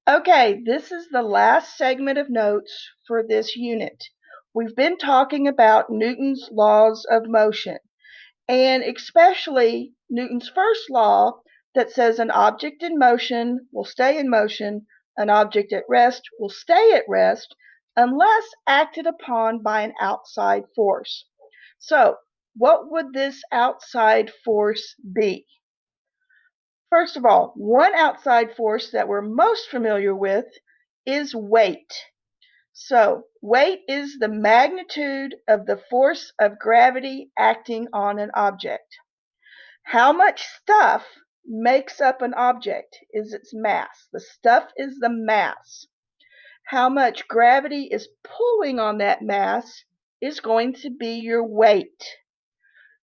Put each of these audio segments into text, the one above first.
Okay, this is the last segment of notes for this unit. We've been talking about Newton's laws of motion, and especially Newton's first law that says an object in motion will stay in motion, an object at rest will stay at rest, unless acted upon by an outside force. So, what would this outside force be? First of all, one outside force that we're most familiar with is weight. So, weight is the magnitude of the force of gravity acting on an object. How much stuff makes up an object is its mass. The stuff is the mass. How much gravity is pulling on that mass is going to be your weight.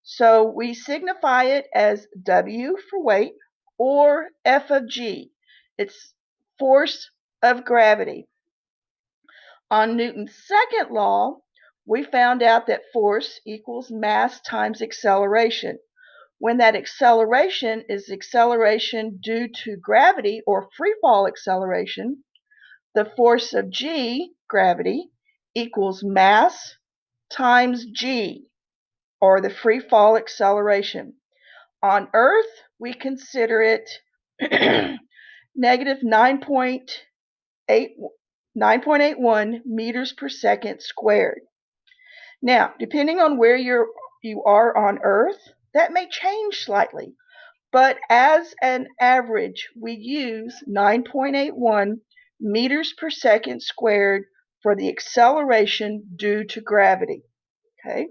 So we signify it as W for weight or F of G. It's force of gravity. On Newton's second law, we found out that force equals mass times acceleration. When that acceleration is acceleration due to gravity or free fall acceleration, the force of G, gravity, equals mass times G, or the free fall acceleration. On Earth, we consider it negative 9.81 meters per second squared. Now, depending on where you are on Earth, that may change slightly, but as an average, we use 9.81 meters per second squared for the acceleration due to gravity. Okay?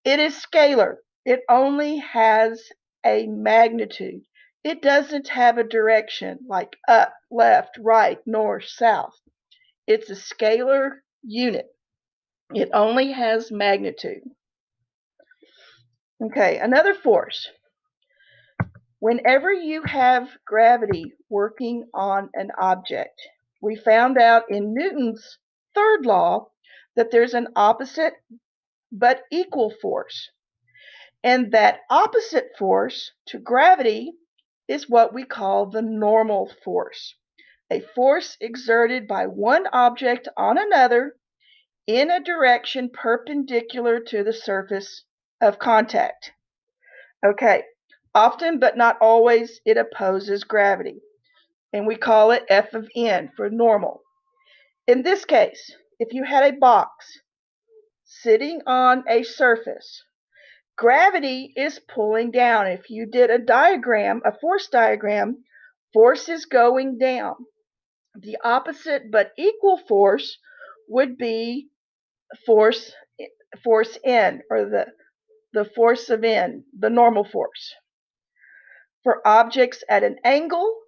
It is scalar. It only has a magnitude. It doesn't have a direction like up, left, right, north, south. It's a scalar unit. It only has magnitude. Okay, another force. Whenever you have gravity working on an object, we found out in Newton's third law that there's an opposite but equal force. And that opposite force to gravity is what we call the normal force, a force exerted by one object on another in a direction perpendicular to the surface of contact. Okay, often but not always it opposes gravity, and we call it F of n for normal. In this case, if you had a box sitting on a surface, gravity is pulling down. If you did a diagram, a force diagram, force is going down. The opposite but equal force would be force N, or the force of N, the normal force. For objects at an angle,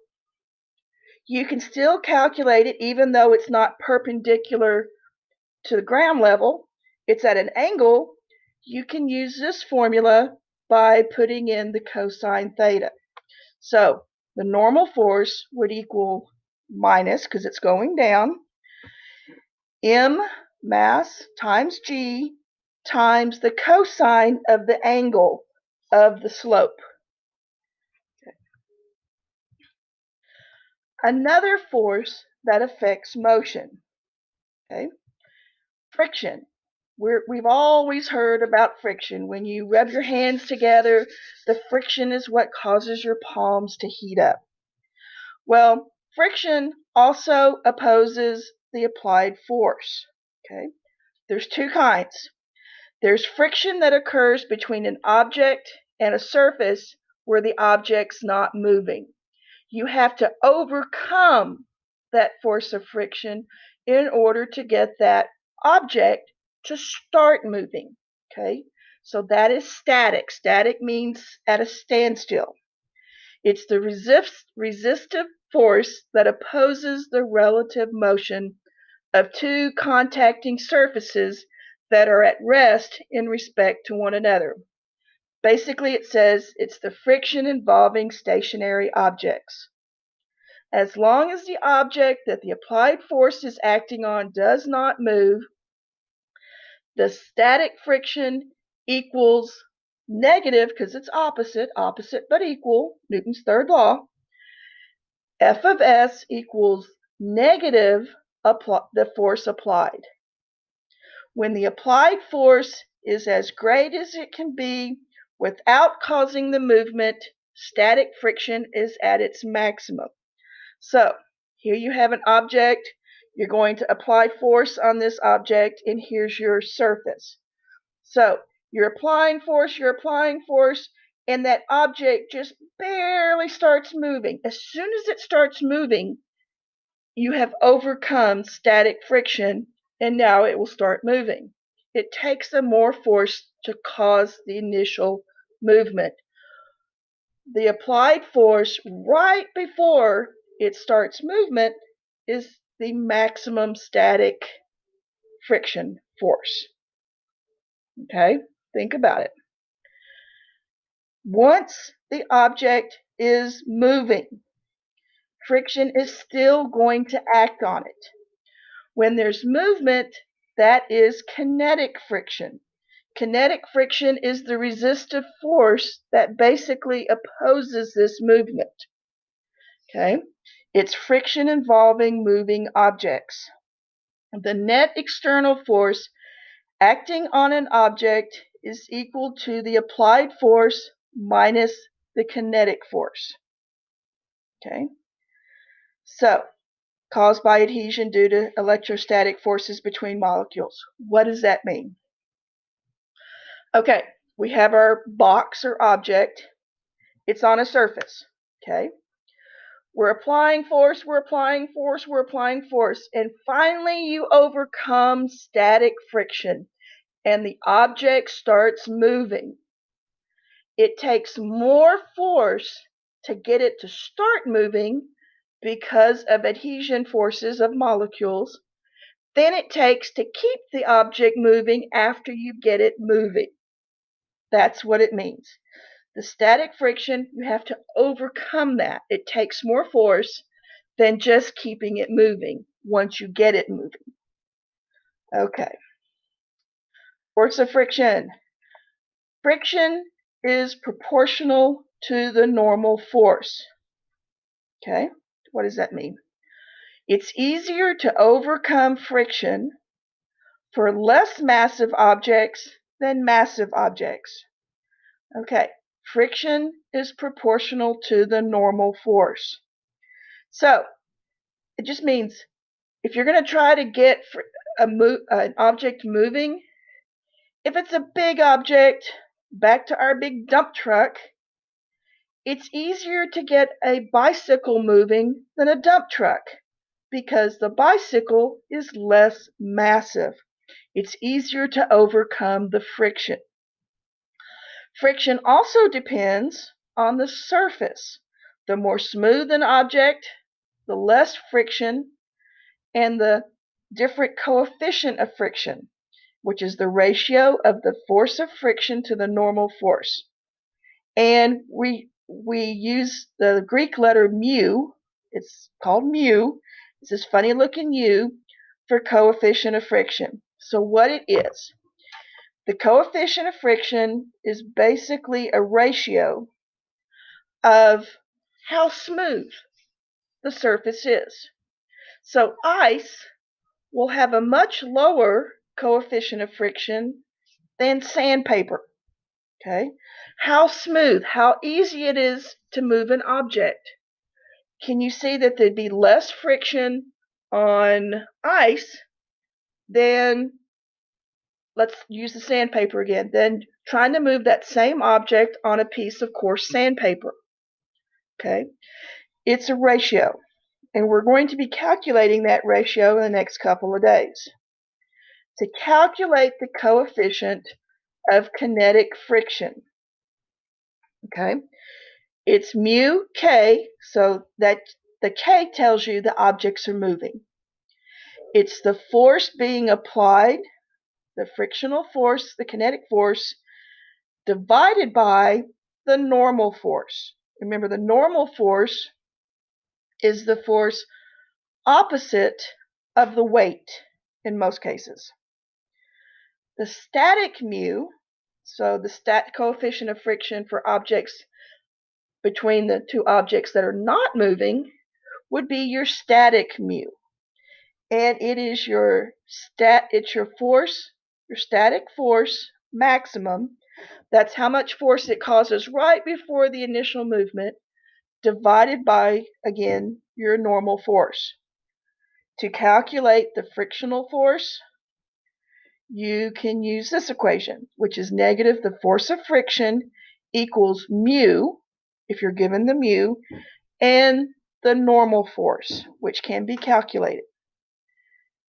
you can still calculate it even though it's not perpendicular to the ground level. It's at an angle. You can use this formula by putting in the cosine theta. So the normal force would equal minus, because it's going down, m mass times g times the cosine of the angle of the slope. Okay. Another force that affects motion, okay? Friction. We've always heard about friction. When you rub your hands together, the friction is what causes your palms to heat up. Well, friction also opposes the applied force. Okay? There's two kinds. There's friction that occurs between an object and a surface where the object's not moving. You have to overcome that force of friction in order to get that object to start moving. Okay? So that is static. Static means at a standstill. It's the resistive force that opposes the relative motion of two contacting surfaces that are at rest in respect to one another. Basically, it says it's the friction involving stationary objects. As long as the object that the applied force is acting on does not move, the static friction equals negative, because it's opposite but equal, Newton's third law. F of S equals negative the force applied. When the applied force is as great as it can be without causing the movement, static friction is at its maximum. So here you have an object. You're going to apply force on this object, and here's your surface. So you're applying force, and that object just barely starts moving. As soon as it starts moving, you have overcome static friction, and now it will start moving. It takes a more force to cause the initial movement. The applied force right before it starts movement is the maximum static friction force. Okay, think about it. Once the object is moving, friction is still going to act on it. When there's movement, that is kinetic friction. Kinetic friction is the resistive force that basically opposes this movement. Okay? It's friction involving moving objects. The net external force acting on an object is equal to the applied force minus the kinetic force. Okay? So, caused by adhesion due to electrostatic forces between molecules. What does that mean? Okay, we have our box or object. It's on a surface. Okay? We're applying force, and finally you overcome static friction and the object starts moving. It takes more force to get it to start moving because of adhesion forces of molecules than it takes to keep the object moving after you get it moving. That's what it means. The static friction, you have to overcome that. It takes more force than just keeping it moving once you get it moving. Okay. Force of friction. Friction is proportional to the normal force. Okay, what does that mean? It's easier to overcome friction for less massive objects than massive objects. Okay, friction is proportional to the normal force. So it just means if you're going to try to get an object moving, if it's a big object, back to our big dump truck, it's easier to get a bicycle moving than a dump truck because the bicycle is less massive. It's easier to overcome the friction. Friction also depends on the surface. The more smooth an object, the less friction, and the different coefficient of friction, which is the ratio of the force of friction to the normal force. And we use the Greek letter mu. It's called mu. It's this funny looking U for coefficient of friction. So what it is, the coefficient of friction is basically a ratio of how smooth the surface is. So ice will have a much lower coefficient of friction than sandpaper. Okay? How smooth, how easy it is to move an object. Can you see that there'd be less friction on ice than, let's use the sandpaper again, than trying to move that same object on a piece of coarse sandpaper. Okay? It's a ratio, and we're going to be calculating that ratio in the next couple of days. To calculate the coefficient of kinetic friction, okay, it's mu k, so that the k tells you the objects are moving. It's the force being applied, the frictional force, the kinetic force, divided by the normal force. Remember, the normal force is the force opposite of the weight in most cases. The static mu, so the coefficient of friction for objects between the two objects that are not moving, would be your static mu. And it is your force, your static force maximum. That's how much force it causes right before the initial movement, divided by, again, your normal force. To calculate the frictional force, you can use this equation, which is negative the force of friction equals mu, if you're given the mu, and the normal force, which can be calculated.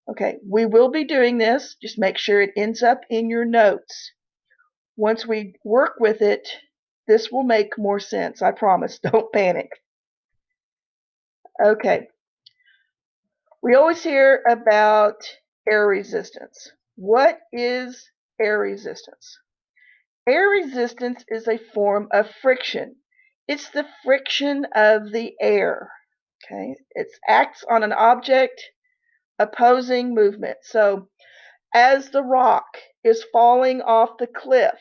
Okay, we will be doing this. Just make sure it ends up in your notes. Once we work with it, this will make more sense. I promise. Don't panic. Okay. We always hear about air resistance. What is air resistance? Air resistance is a form of friction. It's the friction of the air. Okay? It acts on an object opposing movement. So as the rock is falling off the cliff,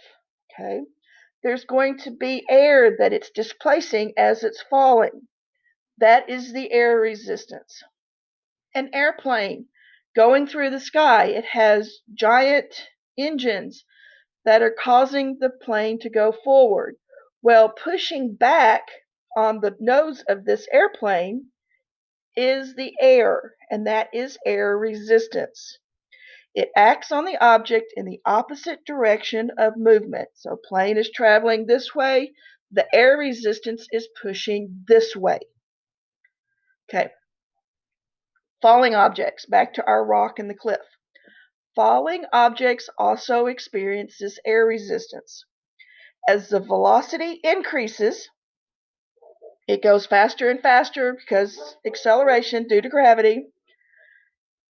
okay, there's going to be air that it's displacing as it's falling. That is the air resistance. An airplane going through the sky, it has giant engines that are causing the plane to go forward. Well, pushing back on the nose of this airplane is the air, and that is air resistance. It acts on the object in the opposite direction of movement. So plane is traveling this way, the air resistance is pushing this way. Okay. Falling objects, back to our rock and the cliff. Falling objects also experience this air resistance. As the velocity increases, it goes faster and faster because acceleration due to gravity.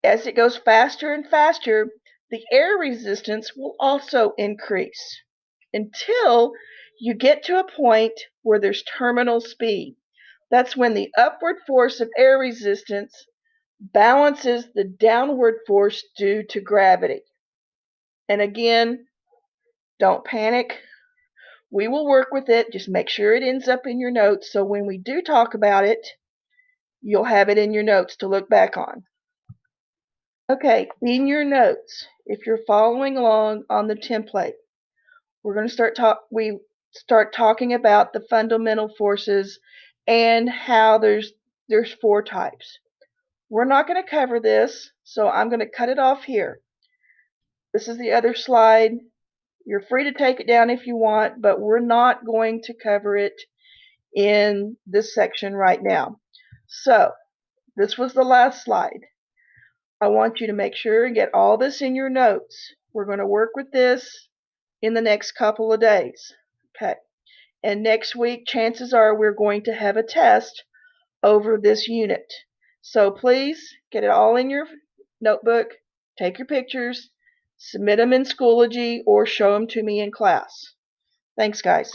As it goes faster and faster, the air resistance will also increase until you get to a point where there's terminal speed. That's when the upward force of air resistance balances the downward force due to gravity. And again, don't panic. We will work with it. Just make sure it ends up in your notes so when we do talk about it, you'll have it in your notes to look back on. Okay, in your notes, if you're following along on the template, we're going to start talking about the fundamental forces and how there's 4 types. We're not going to cover this, so I'm going to cut it off here. This is the other slide. You're free to take it down if you want, but we're not going to cover it in this section right now. So, this was the last slide. I want you to make sure and get all this in your notes. We're going to work with this in the next couple of days. Okay. And next week, chances are we're going to have a test over this unit. So please get it all in your notebook, take your pictures, submit them in Schoology, or show them to me in class. Thanks, guys.